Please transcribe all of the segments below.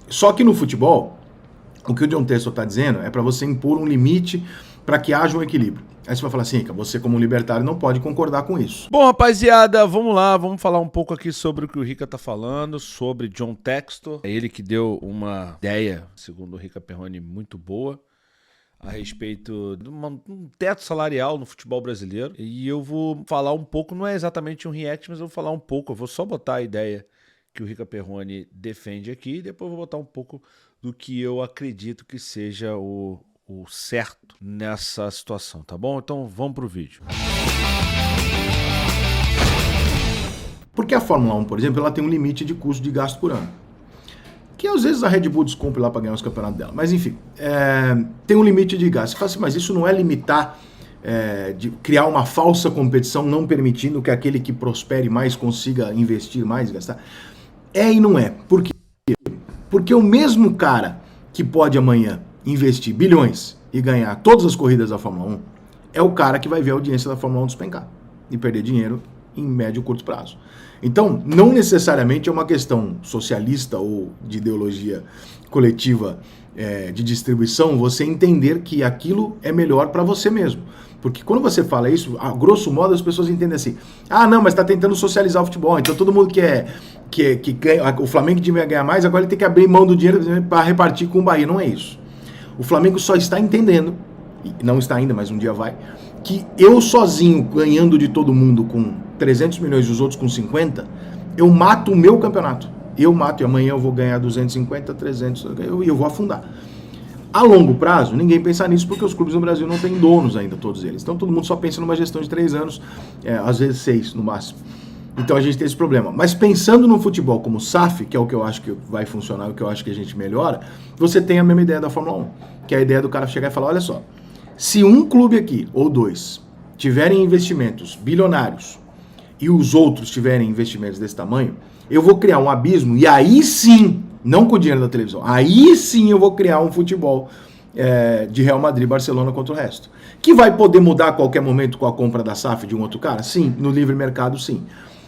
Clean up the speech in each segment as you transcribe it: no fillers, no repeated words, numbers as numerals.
Só que no futebol, o que o John Textor está dizendo é para você impor um limite para que haja um equilíbrio. Aí você vai falar assim, você como libertário não pode concordar com isso. Bom, rapaziada, vamos lá, vamos falar um pouco aqui sobre o que o Rica tá falando, sobre John Textor. É ele que deu uma ideia, segundo o Rica Perrone, muito boa, a respeito de um teto salarial no futebol brasileiro. E eu vou falar um pouco, não é exatamente um react, mas eu vou falar um pouco, eu vou só botar a ideia que o Rica Perrone defende aqui, e depois eu vou botar um pouco do que eu acredito que seja o certo nessa situação, tá bom? Então vamos pro vídeo. Porque a Fórmula 1, por exemplo, ela tem um limite de custo de gasto por ano. Que às vezes a Red Bull descumpre lá para ganhar os campeonatos dela. Mas enfim, tem um limite de gasto. Você fala assim, mas isso não é limitar, de criar uma falsa competição, não permitindo que aquele que prospere mais consiga investir mais e gastar? É e não é. Por quê? Porque o mesmo cara que pode amanhã investir bilhões e ganhar todas as corridas da Fórmula 1 é o cara que vai ver a audiência da Fórmula 1 despencar e perder dinheiro em médio e curto prazo. Então, não necessariamente é uma questão socialista ou de ideologia coletiva de distribuição você entender que aquilo é melhor para você mesmo. Porque quando você fala isso, a grosso modo as pessoas entendem assim, não, mas está tentando socializar o futebol, então todo mundo que ganha, o Flamengo devia ganhar mais, agora ele tem que abrir mão do dinheiro para repartir com o Bahia. Não é isso. O Flamengo só está entendendo, e não está ainda, mas um dia vai, que eu sozinho, ganhando de todo mundo com 300 milhões e os outros com 50, eu mato o meu campeonato. Eu mato e amanhã eu vou ganhar 250, 300, eu vou afundar. A longo prazo, ninguém pensa nisso porque os clubes no Brasil não têm donos ainda, todos eles. Então todo mundo só pensa numa gestão de 3 anos, às vezes 6 no máximo. Então a gente tem esse problema. Mas pensando no futebol como SAF, que é o que eu acho que vai funcionar, o que eu acho que a gente melhora, você tem a mesma ideia da Fórmula 1, que é a ideia do cara chegar e falar, olha só, se um clube aqui, ou 2, tiverem investimentos bilionários e os outros tiverem investimentos desse tamanho, eu vou criar um abismo e aí sim, não com o dinheiro da televisão, aí sim eu vou criar um futebol de Real Madrid e Barcelona contra o resto. Que vai poder mudar a qualquer momento com a compra da SAF de um outro cara? Sim, no livre mercado sim.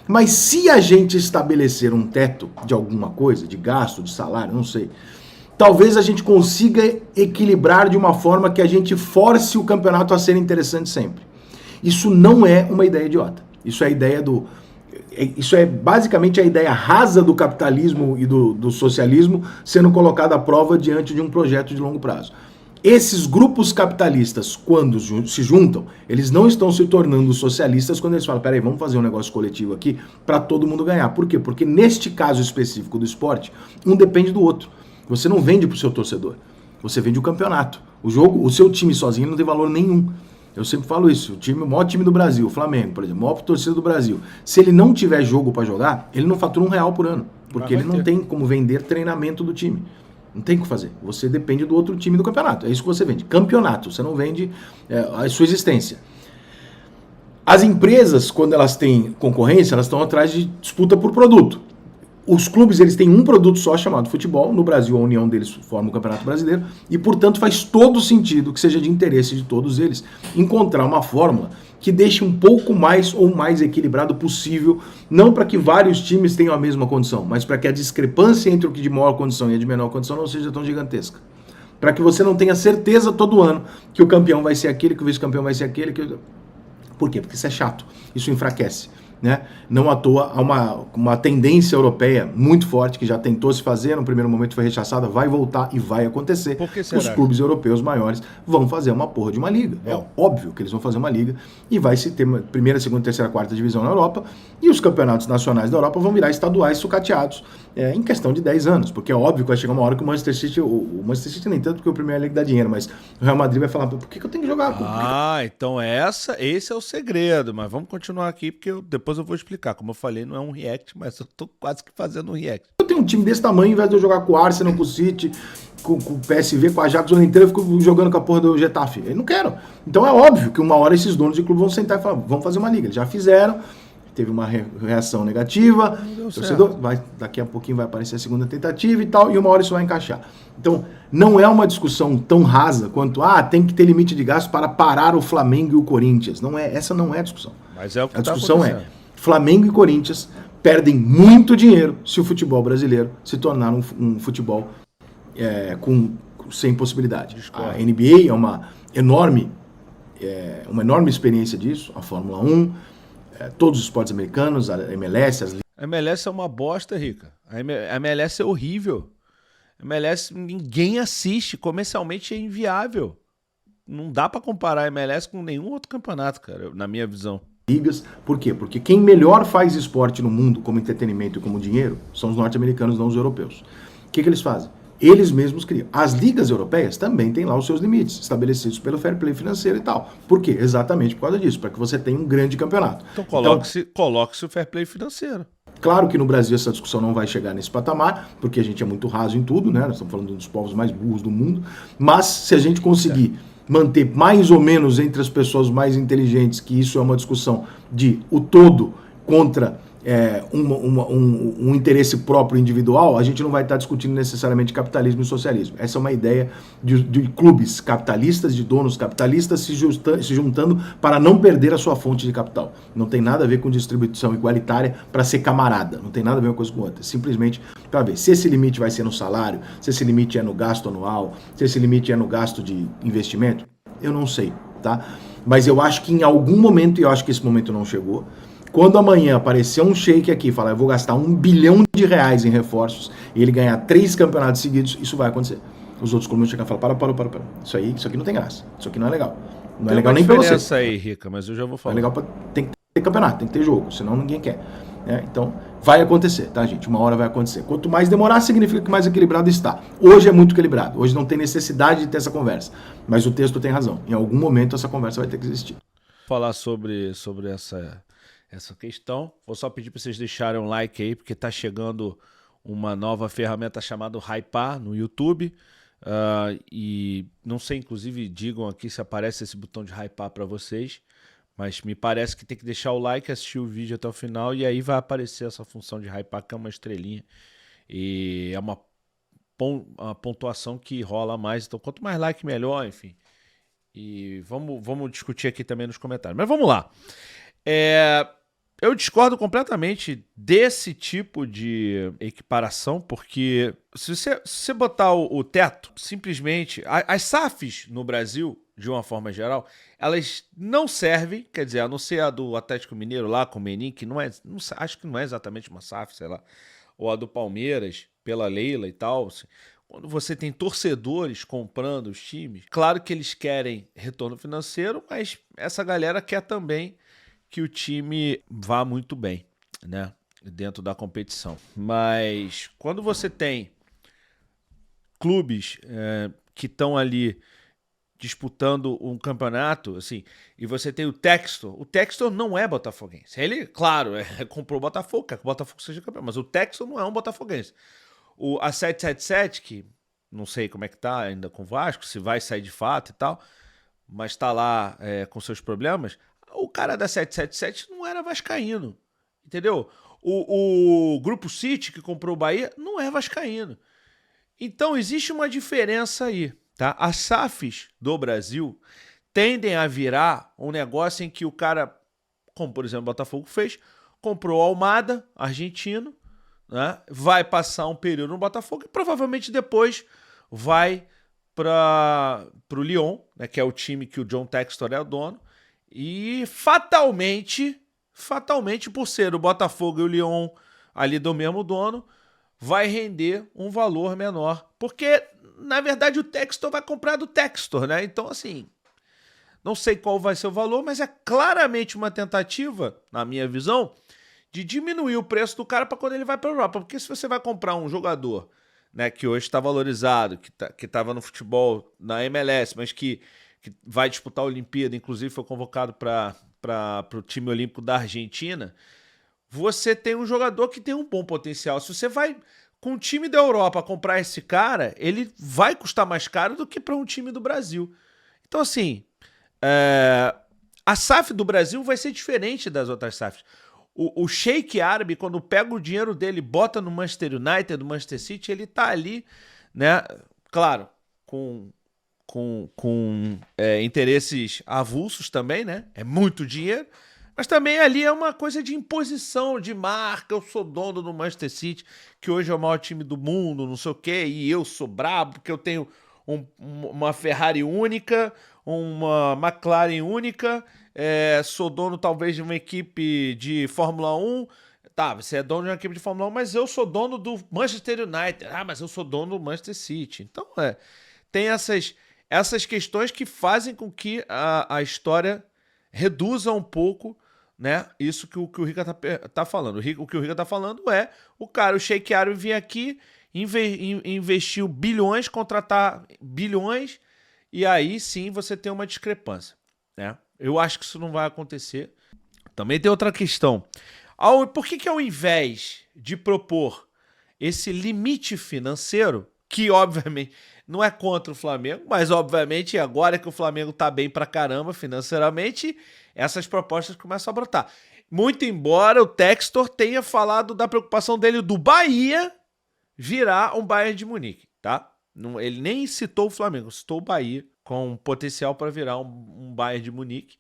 Mas se a gente estabelecer um teto de alguma coisa, de gasto, de salário, não sei, talvez a gente consiga equilibrar de uma forma que a gente force o campeonato a ser interessante sempre. Isso não é uma ideia idiota. Isso é a ideia isso é basicamente a ideia rasa do capitalismo e do socialismo sendo colocada à prova diante de um projeto de longo prazo. Esses grupos capitalistas, quando se juntam, eles não estão se tornando socialistas quando eles falam, peraí, vamos fazer um negócio coletivo aqui para todo mundo ganhar. Por quê? Porque neste caso específico do esporte, um depende do outro. Você não vende para o seu torcedor, você vende o campeonato. O seu time sozinho não tem valor nenhum. Eu sempre falo isso, o maior time do Brasil, o Flamengo, por exemplo, o maior torcedor do Brasil, se ele não tiver jogo para jogar, ele não fatura R$1 por ano, porque ele não tem como vender treinamento do time. Não tem o que fazer. Você depende do outro time do campeonato. É isso que você vende. Campeonato. Você não vende a sua existência. As empresas, quando elas têm concorrência, elas estão atrás de disputa por produto. Os clubes, eles têm um produto só chamado futebol. No Brasil, a união deles forma o Campeonato Brasileiro. E, portanto, faz todo sentido que seja de interesse de todos eles encontrar uma fórmula que deixe um pouco mais ou mais equilibrado possível, não para que vários times tenham a mesma condição, mas para que a discrepância entre o que de maior condição e a de menor condição não seja tão gigantesca. Para que você não tenha certeza todo ano que o campeão vai ser aquele, que o vice-campeão vai ser aquele. Por quê? Porque isso é chato, isso enfraquece. Né? Não à toa há uma tendência europeia muito forte que já tentou se fazer, no primeiro momento foi rechaçada, vai voltar e vai acontecer. Por que será? Os clubes europeus maiores vão fazer uma porra de uma liga. É óbvio que eles vão fazer uma liga e vai se ter uma primeira, segunda, terceira, quarta divisão na Europa e os campeonatos nacionais da Europa vão virar estaduais sucateados em questão de 10 anos, porque é óbvio que vai chegar uma hora que o Manchester City nem tanto porque o Premier League dá dinheiro, mas o Real Madrid vai falar, por que eu tenho que jogar? Então esse é o segredo, mas vamos continuar aqui porque depois eu vou explicar. Como eu falei, não é um react, mas eu tô quase que fazendo um react. Eu tenho um time desse tamanho, ao invés de eu jogar com o Arsenal, com o City, com o PSV, com a Ajax o ano inteiro, eu fico jogando com a porra do Getafe. Eu não quero. Então é óbvio que uma hora esses donos de clube vão sentar e falar, vamos fazer uma liga. Eles já fizeram, teve uma reação negativa, o torcedor daqui a pouquinho vai aparecer a segunda tentativa e tal, e uma hora isso vai encaixar. Então, não é uma discussão tão rasa quanto, tem que ter limite de gasto para parar o Flamengo e o Corinthians. Essa não é a discussão. Mas é o que a discussão Flamengo e Corinthians perdem muito dinheiro se o futebol brasileiro se tornar um futebol sem possibilidade. Discordo. A NBA é uma enorme experiência disso, a Fórmula 1, todos os esportes americanos, a MLS, as A MLS é uma bosta, Rica. A MLS é horrível. A MLS ninguém assiste, comercialmente é inviável. Não dá pra comparar a MLS com nenhum outro campeonato, cara, na minha visão. ligas. Por quê? Porque quem melhor faz esporte no mundo como entretenimento e como dinheiro são os norte-americanos, não os europeus. O que eles fazem? Eles mesmos criam. As ligas europeias também têm lá os seus limites, estabelecidos pelo fair play financeiro e tal. Por quê? Exatamente por causa disso, para que você tenha um grande campeonato. Então coloque-se o fair play financeiro. Claro que no Brasil essa discussão não vai chegar nesse patamar, porque a gente é muito raso em tudo, né? Nós estamos falando dos povos mais burros do mundo. Mas se a gente conseguir manter mais ou menos entre as pessoas mais inteligentes, que isso é uma discussão de o todo contra um interesse próprio individual, a gente não vai estar discutindo necessariamente capitalismo e socialismo. Essa é uma ideia de clubes capitalistas, de donos capitalistas se juntando para não perder a sua fonte de capital. Não tem nada a ver com distribuição igualitária para ser camarada, não tem nada a ver uma coisa com outra. Simplesmente para ver se esse limite vai ser no salário, se esse limite é no gasto anual, se esse limite é no gasto de investimento, eu não sei, tá? Mas eu acho que em algum momento, e eu acho que esse momento não chegou, quando amanhã aparecer um sheik aqui e falar, eu vou gastar R$1 bilhão em reforços e ele ganhar 3 campeonatos seguidos, isso vai acontecer. Os outros clubes vão chegar e falar, para. Isso aqui não tem graça. Isso aqui não é legal. Não é legal nem pra você. Tem uma diferença aí, Rica, mas eu já vou falar. Não é legal tem que ter campeonato, tem que ter jogo, senão ninguém quer. Então, vai acontecer, tá, gente? Uma hora vai acontecer. Quanto mais demorar, significa que mais equilibrado está. Hoje é muito equilibrado. Hoje não tem necessidade de ter essa conversa. Mas o texto tem razão. Em algum momento essa conversa vai ter que existir. Falar sobre essa questão. Vou só pedir para vocês deixarem um like aí, porque tá chegando uma nova ferramenta chamada Hypar no YouTube. E não sei, inclusive, digam aqui se aparece esse botão de Hypar para vocês. Mas me parece que tem que deixar o like, assistir o vídeo até o final, e aí vai aparecer essa função de hypar, que é uma estrelinha. E é uma pontuação que rola mais. Então, quanto mais like, melhor, enfim. E vamos discutir aqui também nos comentários. Mas vamos lá. Eu discordo completamente desse tipo de equiparação, porque se você botar o teto, simplesmente... As SAFs no Brasil, de uma forma geral, elas não servem, quer dizer, a não ser a do Atlético Mineiro lá com o Menin, que acho que não é exatamente uma SAF, sei lá, ou a do Palmeiras, pela Leila e tal. Assim, quando você tem torcedores comprando os times, claro que eles querem retorno financeiro, mas essa galera quer também que o time vá muito bem, né, dentro da competição. Mas quando você tem clubes que estão ali disputando um campeonato, assim, e você tem o Textor não é botafoguense. Ele, claro, comprou o Botafogo, quer que o Botafogo seja campeão, mas o Textor não é um botafoguense. A 777, que não sei como é que tá ainda com o Vasco, se vai sair de fato e tal, mas tá lá com seus problemas, o cara da 777 não era vascaíno, entendeu? O Grupo City, que comprou o Bahia, não é vascaíno. Então, existe uma diferença aí, tá? As SAFs do Brasil tendem a virar um negócio em que o cara, como por exemplo o Botafogo fez, comprou o Almada, argentino, né? Vai passar um período no Botafogo e provavelmente depois vai para o Lyon, né? Que é o time que o John Textor é o dono, e fatalmente, por ser o Botafogo e o Lyon ali do mesmo dono, vai render um valor menor. Porque, na verdade, o Textor vai comprar do Textor, né? Então, assim, não sei qual vai ser o valor, mas é claramente uma tentativa, na minha visão, de diminuir o preço do cara para quando ele vai para a Europa. Porque se você vai comprar um jogador, né, que hoje está valorizado, que estava no futebol, na MLS, mas que vai disputar a Olimpíada, inclusive foi convocado para o time olímpico da Argentina, você tem um jogador que tem um bom potencial. Se você vai com o time da Europa comprar esse cara, ele vai custar mais caro do que para um time do Brasil. Então, assim, a SAF do Brasil vai ser diferente das outras SAFs. O sheik árabe, quando pega o dinheiro dele, bota no Manchester United, no Manchester City, ele tá ali, né? Claro, com interesses avulsos também, né? É muito dinheiro, Mas também ali é uma coisa de imposição, de marca. Eu sou dono do Manchester City, que hoje é o maior time do mundo, não sei o quê, e eu sou brabo porque eu tenho uma Ferrari única, uma McLaren única, sou dono talvez de uma equipe de Fórmula 1. Tá, você é dono de uma equipe de Fórmula 1, mas eu sou dono do Manchester United. Ah, mas eu sou dono do Manchester City. Então, tem essas questões que fazem com que a história reduza um pouco, né? Isso que o Rica tá falando. O que o Rica tá falando é o Sheik Árabe vir aqui, investiu bilhões, contratar bilhões, e aí sim você tem uma discrepância, né? Eu acho que isso não vai acontecer. Também tem outra questão. Por que ao invés de propor esse limite financeiro, que obviamente não é contra o Flamengo, mas obviamente agora que o Flamengo tá bem pra caramba financeiramente, essas propostas começam a brotar. Muito embora o Textor tenha falado da preocupação dele do Bahia virar um Bayern de Munique, tá? Ele nem citou o Flamengo, citou o Bahia com potencial para virar um Bayern de Munique,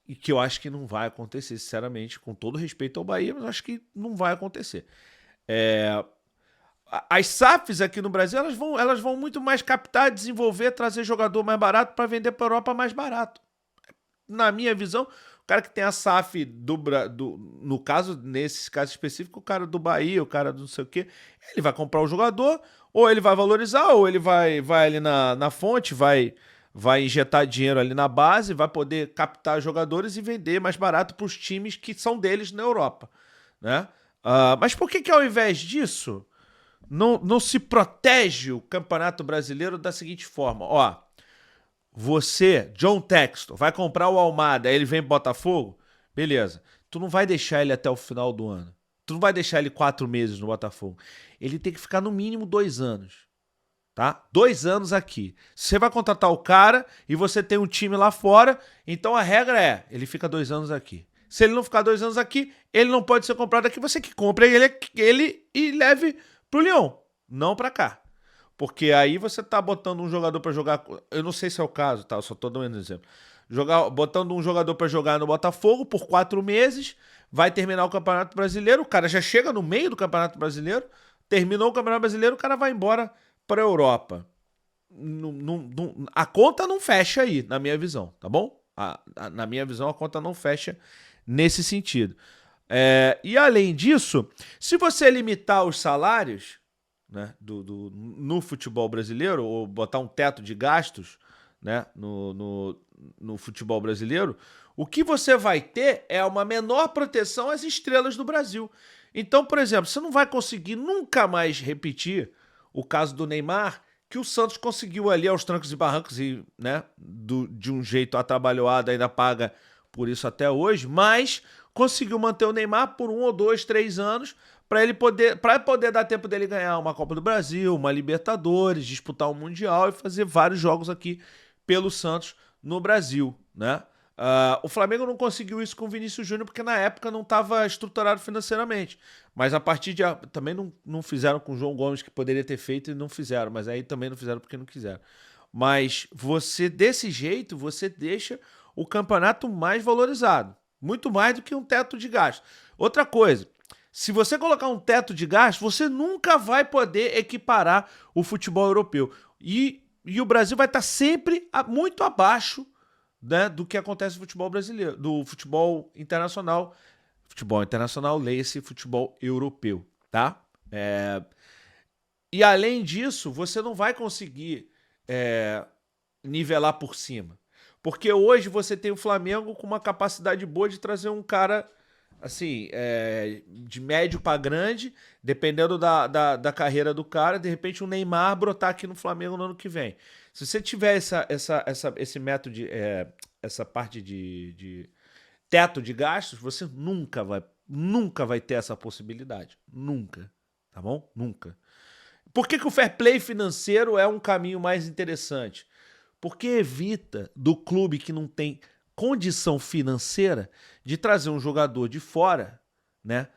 e que eu acho que não vai acontecer, sinceramente, com todo respeito ao Bahia, mas eu acho que não vai acontecer. As SAFs aqui no Brasil, elas vão muito mais captar, desenvolver, trazer jogador mais barato para vender para a Europa mais barato. Na minha visão, o cara que tem a SAF no caso, nesse caso específico, o cara do Bahia, o cara do não sei o quê, ele vai comprar o jogador, ou ele vai valorizar, ou ele vai ali na fonte, vai injetar dinheiro ali na base, vai poder captar jogadores e vender mais barato para os times que são deles na Europa, né? Mas por que ao invés disso não se protege o Campeonato Brasileiro da seguinte forma? Ó, você, John Textor, vai comprar o Almada, aí ele vem pro Botafogo? Beleza. Tu não vai deixar ele até o final do ano. Tu não vai deixar ele 4 meses no Botafogo. Ele tem que ficar no mínimo 2 anos. Tá? 2 anos aqui. Se você vai contratar o cara e você tem um time lá fora, então a regra é, ele fica 2 anos aqui. Se ele não ficar 2 anos aqui, ele não pode ser comprado aqui, você que compra ele e leve pro Lyon, não pra cá. Porque aí você tá botando um jogador pra jogar, eu não sei se é o caso, tá? Eu só tô dando um exemplo. Botando um jogador pra jogar no Botafogo por 4 meses, vai terminar o Campeonato Brasileiro, o cara já chega no meio do Campeonato Brasileiro, terminou o Campeonato Brasileiro, o cara vai embora para a Europa. A conta não fecha aí, na minha visão, tá bom? Na minha visão, a conta não fecha nesse sentido. E além disso, se você limitar os salários, né, no futebol brasileiro, ou botar um teto de gastos, né, no futebol brasileiro, o que você vai ter é uma menor proteção às estrelas do Brasil. Então, por exemplo, você não vai conseguir nunca mais repetir o caso do Neymar, que o Santos conseguiu ali aos trancos e barrancos, e, né, de um jeito atabalhoado, ainda paga por isso até hoje, mas conseguiu manter o Neymar por 1 ou 2, 3 anos, para poder dar tempo dele ganhar uma Copa do Brasil, uma Libertadores, disputar um Mundial e fazer vários jogos aqui pelo Santos no Brasil, né? O Flamengo não conseguiu isso com o Vinícius Júnior porque na época não estava estruturado financeiramente. Mas a partir de... Também não fizeram com o João Gomes, que poderia ter feito, e não fizeram. Mas aí também não fizeram porque não quiseram. Mas desse jeito, você deixa o campeonato mais valorizado. Muito mais do que um teto de gasto. Outra coisa, se você colocar um teto de gasto, você nunca vai poder equiparar o futebol europeu. E o Brasil vai estar sempre muito abaixo, né, do que acontece no futebol brasileiro, do futebol internacional. Futebol internacional, leia-se futebol europeu, tá? E além disso, você não vai conseguir nivelar por cima. Porque hoje você tem o Flamengo com uma capacidade boa de trazer um cara, assim, de médio para grande, dependendo da carreira do cara, de repente o Neymar brotar aqui no Flamengo no ano que vem. Se você tiver esse método, essa parte de teto de gastos, você nunca vai ter essa possibilidade. Nunca. Tá bom? Nunca. Por que o fair play financeiro é um caminho mais interessante? Porque evita do clube que não tem condição financeira de trazer um jogador de fora, né?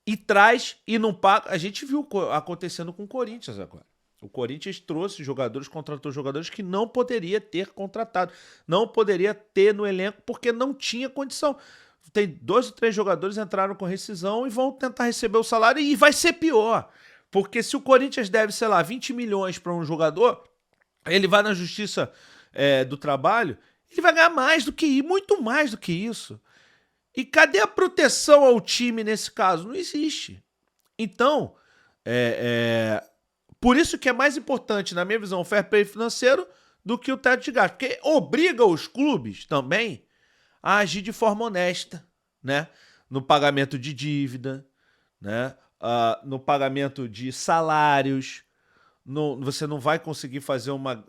E traz e não paga. A gente viu acontecendo com o Corinthians agora. O Corinthians trouxe jogadores, contratou jogadores que não poderia ter contratado. Não poderia ter no elenco porque não tinha condição. Tem 2 ou 3 jogadores entraram com rescisão e vão tentar receber o salário e vai ser pior. Porque se o Corinthians deve, sei lá, 20 milhões para um jogador, ele vai na Justiça do Trabalho, ele vai ganhar mais do que isso, muito mais do que isso. E cadê a proteção ao time nesse caso? Não existe. Então, por isso que é mais importante, na minha visão, o fair play financeiro do que o teto de gasto. Porque obriga os clubes também a agir de forma honesta, né? No pagamento de dívida, né? No pagamento de salários. Você não vai conseguir fazer uma...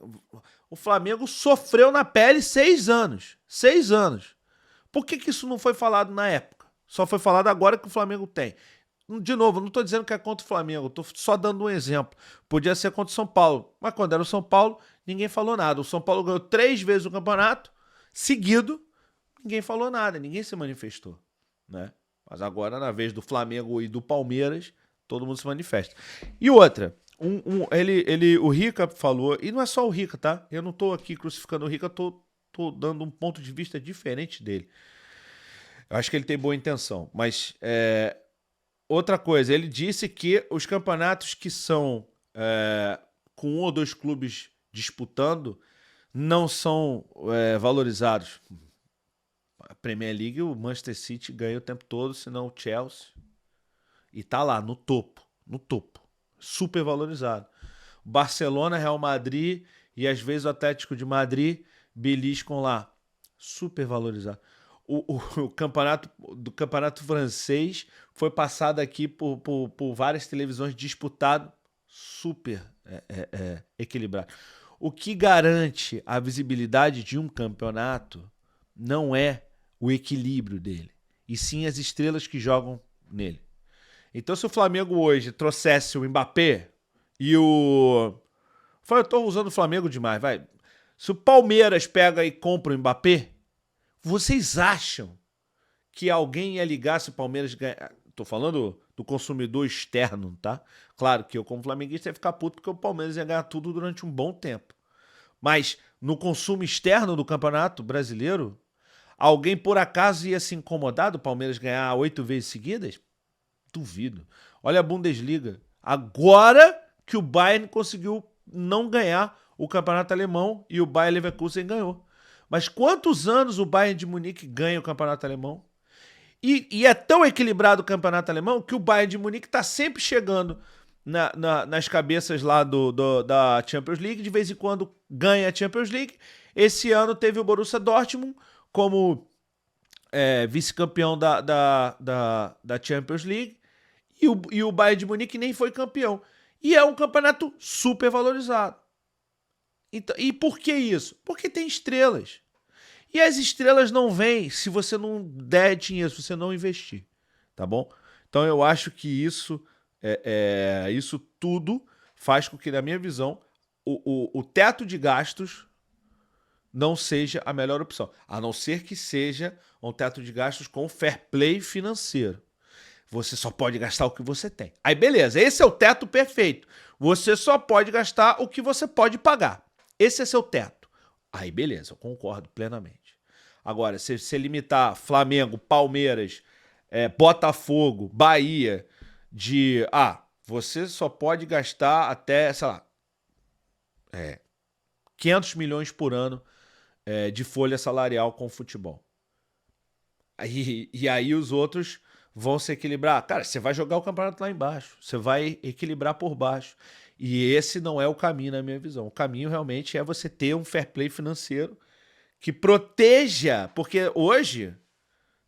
O Flamengo sofreu na pele 6 anos. 6 anos. Por que isso não foi falado na época? Só foi falado agora que o Flamengo tem. De novo, não estou dizendo que é contra o Flamengo, estou só dando um exemplo. Podia ser contra o São Paulo, mas quando era o São Paulo, ninguém falou nada. O São Paulo ganhou 3 vezes o campeonato, seguido, ninguém falou nada, ninguém se manifestou, né? Mas agora, na vez do Flamengo e do Palmeiras, todo mundo se manifesta. E outra, o Rica falou, e não é só o Rica, tá? Eu não estou aqui crucificando o Rica, tô dando um ponto de vista diferente dele. Eu acho que ele tem boa intenção, mas outra coisa, ele disse que os campeonatos que são com 1 ou 2 clubes disputando não são valorizados. A Premier League, o Manchester City ganha o tempo todo, senão o Chelsea. E tá lá, no topo. Super valorizado. Barcelona, Real Madrid e às vezes o Atlético de Madrid beliscam lá. Super valorizado. O campeonato francês foi passado aqui por várias televisões, disputado, super equilibrado. O que garante a visibilidade de um campeonato não é o equilíbrio dele, e sim as estrelas que jogam nele. Então, se o Flamengo hoje trouxesse o Mbappé e o... Eu tô usando o Flamengo demais, vai. Se o Palmeiras pega e compra o Mbappé, vocês acham que alguém ia ligar se o Palmeiras ganhar? Tô falando do consumidor externo, tá? Claro que eu, como flamenguista, ia ficar puto porque o Palmeiras ia ganhar tudo durante um bom tempo. Mas no consumo externo do Campeonato Brasileiro, alguém por acaso ia se incomodar do Palmeiras ganhar 8 vezes seguidas? Duvido. Olha a Bundesliga. Agora que o Bayern conseguiu não ganhar o campeonato alemão e o Bayer Leverkusen ganhou. Mas quantos anos o Bayern de Munique ganha o campeonato alemão? E é tão equilibrado o campeonato alemão que o Bayern de Munique está sempre chegando nas cabeças lá da Champions League. De vez em quando ganha a Champions League. Esse ano teve o Borussia Dortmund como vice-campeão da Champions League. E o Bayern de Munique nem foi campeão. E é um campeonato super valorizado. Então, e por que isso? Porque tem estrelas. E as estrelas não vêm se você não der dinheiro, se você não investir. Tá bom? Então eu acho que isso tudo faz com que, na minha visão, o teto de gastos não seja a melhor opção. A não ser que seja um teto de gastos com fair play financeiro. Você só pode gastar o que você tem. Aí beleza, esse é o teto perfeito. Você só pode gastar o que você pode pagar. Esse é seu teto. Aí beleza, eu concordo plenamente. Agora, se você limitar Flamengo, Palmeiras, Botafogo, Bahia, você só pode gastar até, sei lá, 500 milhões por ano de folha salarial com futebol. E aí os outros vão se equilibrar. Cara, você vai jogar o campeonato lá embaixo. Você vai equilibrar por baixo. E esse não é o caminho, na minha visão. O caminho realmente é você ter um fair play financeiro que proteja. Porque hoje,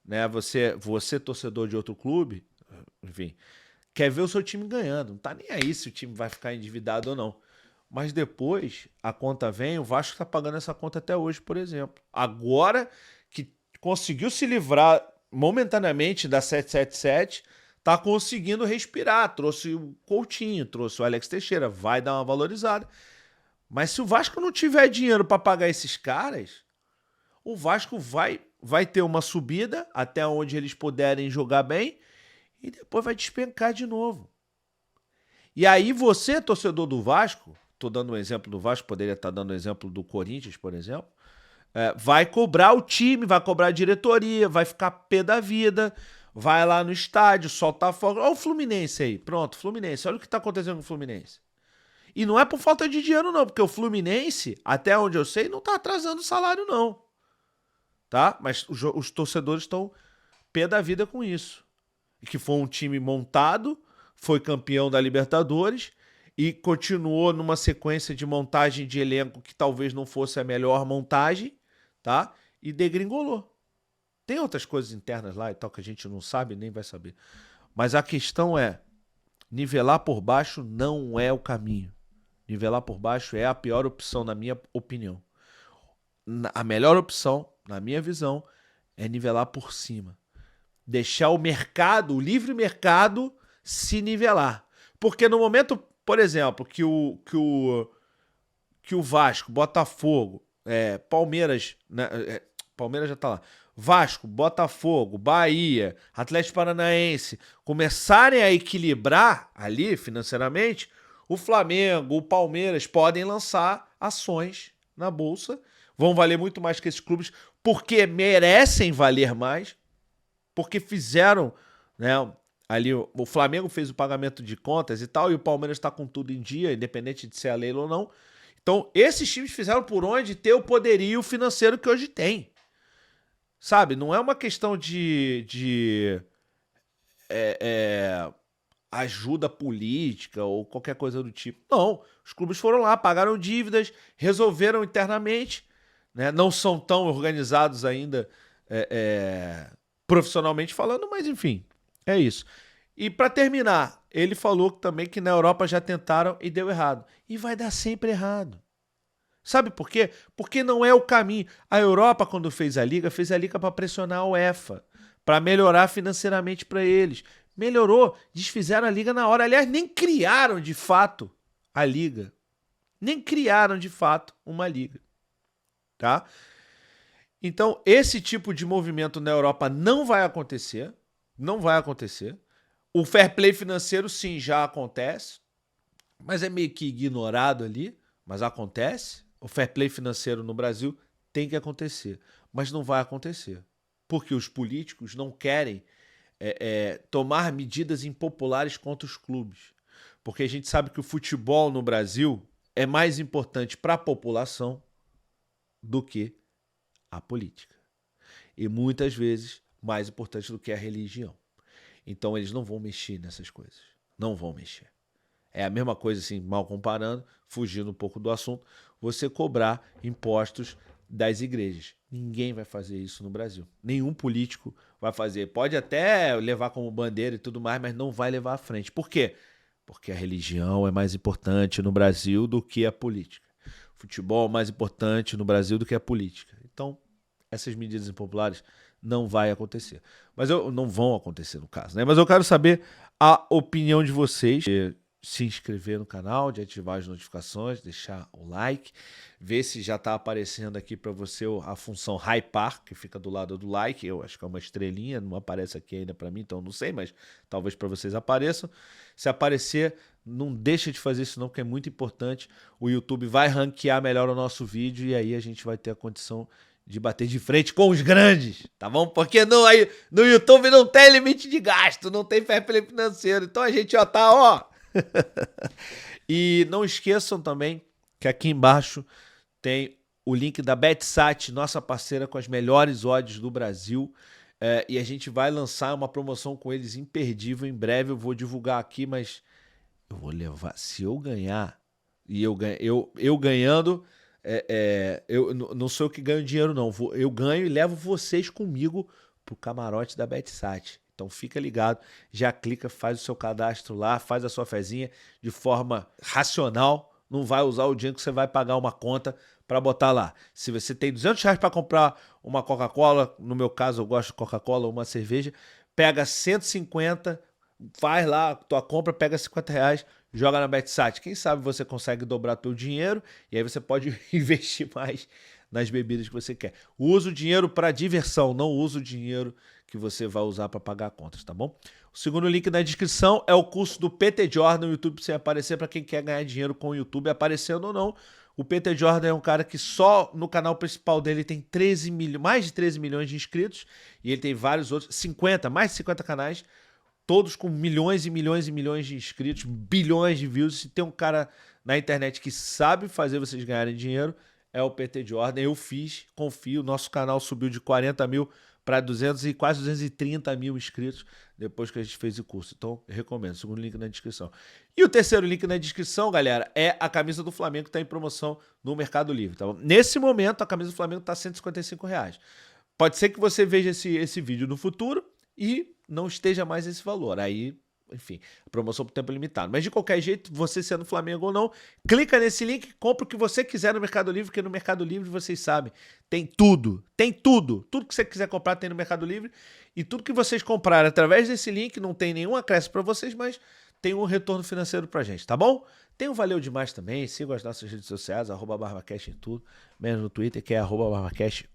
né, você torcedor de outro clube, enfim, quer ver o seu time ganhando. Não tá nem aí se o time vai ficar endividado ou não. Mas depois a conta vem, o Vasco está pagando essa conta até hoje, por exemplo. Agora que conseguiu se livrar momentaneamente da 777, tá conseguindo respirar. Trouxe o Coutinho, trouxe o Alex Teixeira, vai dar uma valorizada. Mas se o Vasco não tiver dinheiro para pagar esses caras, o Vasco vai ter uma subida até onde eles puderem jogar bem e depois vai despencar de novo. E aí você, torcedor do Vasco, tô dando um exemplo do Vasco, poderia estar dando um exemplo do Corinthians, por exemplo, vai cobrar o time, vai cobrar a diretoria, vai ficar pé da vida, vai lá no estádio, soltar fogo. Olha o Fluminense aí, pronto, Fluminense, olha o que tá acontecendo com o Fluminense. E não é por falta de dinheiro não, porque o Fluminense, até onde eu sei, não tá atrasando o salário não, tá? Mas os torcedores estão pé da vida com isso. E que foi um time montado, foi campeão da Libertadores e continuou numa sequência de montagem de elenco que talvez não fosse a melhor montagem, tá? E degringolou. Tem outras coisas internas lá e tal que a gente não sabe nem vai saber. Mas a questão é, nivelar por baixo não é o caminho. Nivelar por baixo é a pior opção, na minha opinião. A melhor opção, na minha visão, é nivelar por cima. Deixar o mercado, o livre mercado, se nivelar. Porque no momento, por exemplo, que o Vasco, Botafogo, Palmeiras, né, Palmeiras já tá lá, Vasco, Botafogo, Bahia, Atlético Paranaense começarem a equilibrar ali financeiramente, o Flamengo, o Palmeiras podem lançar ações na bolsa, vão valer muito mais que esses clubes, porque merecem valer mais, porque fizeram, né, ali o Flamengo fez o pagamento de contas e tal, e o Palmeiras está com tudo em dia, independente de ser a lei ou não. Então, esses times fizeram por onde ter o poderio financeiro que hoje tem. Sabe, não é uma questão de ajuda política ou qualquer coisa do tipo. Não, os clubes foram lá, pagaram dívidas, resolveram internamente, né? Não são tão organizados ainda profissionalmente falando, mas enfim, é isso. E para terminar, ele falou também que na Europa já tentaram e deu errado. E vai dar sempre errado. Sabe por quê? Porque não é o caminho. A Europa, quando fez a Liga para pressionar a UEFA, para melhorar financeiramente para eles. Melhorou, desfizeram a Liga na hora. Aliás, nem criaram de fato a Liga. Nem criaram de fato uma Liga. Tá? Então, esse tipo de movimento na Europa não vai acontecer. Não vai acontecer. O fair play financeiro, sim, já acontece. Mas é meio que ignorado ali. Mas acontece. O fair play financeiro no Brasil tem que acontecer. Mas não vai acontecer. Porque os políticos não querem tomar medidas impopulares contra os clubes. Porque a gente sabe que o futebol no Brasil é mais importante para a população do que a política. E muitas vezes mais importante do que a religião. Então eles não vão mexer nessas coisas. Não vão mexer. É a mesma coisa, assim, mal comparando, fugindo um pouco do assunto, você cobrar impostos das igrejas. Ninguém vai fazer isso no Brasil. Nenhum político vai fazer. Pode até levar como bandeira e tudo mais, mas não vai levar à frente. Por quê? Porque a religião é mais importante no Brasil do que a política. O futebol é mais importante no Brasil do que a política. Então, essas medidas impopulares não vai acontecer. Não vão acontecer no caso, né? Mas eu quero saber a opinião de vocês. Se inscrever no canal, de ativar as notificações, deixar o like, ver se já está aparecendo aqui para você a função hypar, que fica do lado do like. Eu acho que é uma estrelinha, não aparece aqui ainda para mim, então não sei, mas talvez para vocês apareçam. Se aparecer, não deixa de fazer isso não, porque é muito importante. O YouTube vai ranquear melhor o nosso vídeo e aí a gente vai ter a condição de bater de frente com os grandes, tá bom? Porque no YouTube não tem limite de gasto, não tem fair play financeiro, então a gente tá, ó... E não esqueçam também que aqui embaixo tem o link da BetSat, nossa parceira com as melhores odds do Brasil, e a gente vai lançar uma promoção com eles imperdível em breve. Eu vou divulgar aqui, mas eu vou levar, se eu ganhar e eu ganhando, eu não sou eu que ganho dinheiro não, eu ganho e levo vocês comigo pro camarote da BetSat. Então fica ligado, já clica, faz o seu cadastro lá, faz a sua fezinha de forma racional, não vai usar o dinheiro que você vai pagar uma conta para botar lá. Se você tem R$200 para comprar uma Coca-Cola, no meu caso eu gosto de Coca-Cola, uma cerveja, pega 150, faz lá a tua compra, pega R$50, joga na BetSat. Quem sabe você consegue dobrar teu dinheiro e aí você pode investir mais nas bebidas que você quer. Usa o dinheiro para diversão, não usa o dinheiro que você vai usar para pagar contas, tá bom? O segundo link na descrição é o curso do PT Jordan, no YouTube sem aparecer, para quem quer ganhar dinheiro com o YouTube, aparecendo ou não. O PT Jordan é um cara que só no canal principal dele tem mais de 13 milhões de inscritos, e ele tem vários outros, mais de 50 canais, todos com milhões e milhões e milhões de inscritos, bilhões de views. Se tem um cara na internet que sabe fazer vocês ganharem dinheiro, é o PT Jordan. Eu fiz, confio, nosso canal subiu de 40 mil para 200 e quase 230 mil inscritos depois que a gente fez o curso. Então, eu recomendo. Segundo link na descrição. E o terceiro link na descrição, galera, é a camisa do Flamengo que está em promoção no Mercado Livre. Tá bom? Nesse momento, a camisa do Flamengo está R$ 155. Pode ser que você veja esse vídeo no futuro e não esteja mais esse valor. Aí, enfim, promoção por tempo limitado. Mas de qualquer jeito, você sendo Flamengo ou não, clica nesse link, compra o que você quiser no Mercado Livre, porque no Mercado Livre, vocês sabem, tem tudo. Tem tudo. Tudo que você quiser comprar tem no Mercado Livre. E tudo que vocês comprarem através desse link, não tem nenhum acréscimo para vocês, mas tem um retorno financeiro pra gente, tá bom? Tem um Valeu Demais também. Sigam as nossas redes sociais, @BarbaCast em tudo, menos no Twitter, que é @BarbaCast1,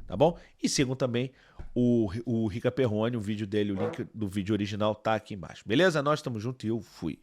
tá bom? E sigam também o Rica Perrone, o vídeo dele, o link do vídeo original tá aqui embaixo. Beleza? Nós estamos juntos e eu fui.